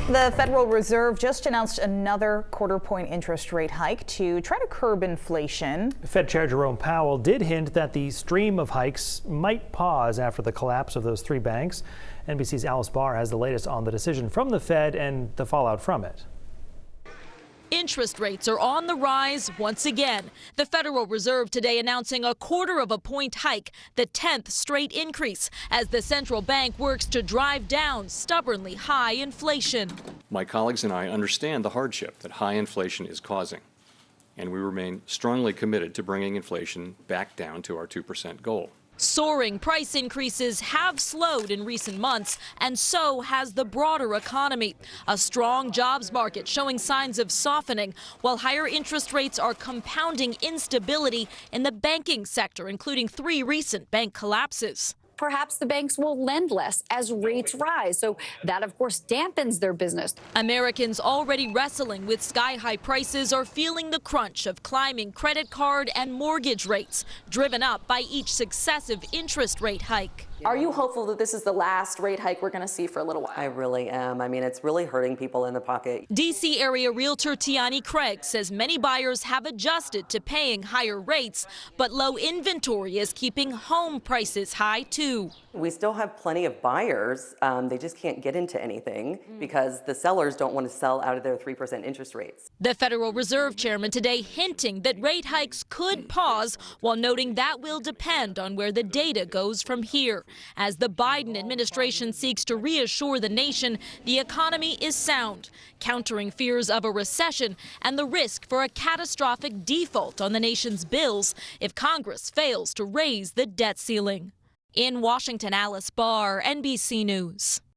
The Federal Reserve just announced another quarter-point interest rate hike to try to curb inflation. Fed Chair Jerome Powell did hint that the stream of hikes might pause after the collapse of those three banks. NBC's Alice Barr has the latest on the decision from the Fed and the fallout from it. Interest rates are on the rise once again. The Federal Reserve today announcing a quarter-of-a-point hike, the 10th straight increase, as the central bank works to drive down stubbornly high inflation. My colleagues and I understand the hardship that high inflation is causing, and we remain strongly committed to bringing inflation back down to our 2% goal. Soaring price increases have slowed in recent months, and so has the broader economy. A strong jobs market showing signs of softening, while higher interest rates are compounding instability in the banking sector, including 3 recent bank collapses. Perhaps the banks will lend less as rates rise. So that, of course, dampens their business. Americans already wrestling with sky-high prices are feeling the crunch of climbing credit card and mortgage rates, driven up by each successive interest rate hike. Are you hopeful that this is the last rate hike we're going to see for a little while? I really am. I mean, it's really hurting people in the pocket. D.C. area realtor Tiani Craig says many buyers have adjusted to paying higher rates, but low inventory is keeping home prices high, too. We still have plenty of buyers. They just can't get into anything because the sellers don't want to sell out of their 3% interest rates. The Federal Reserve chairman today hinting that rate hikes could pause, while noting that will depend on where the data goes from here. As the Biden administration seeks to reassure the nation the economy is sound, countering fears of a recession and the risk for a catastrophic default on the nation's bills if Congress fails to raise the debt ceiling. In Washington, Alice Barr, NBC News.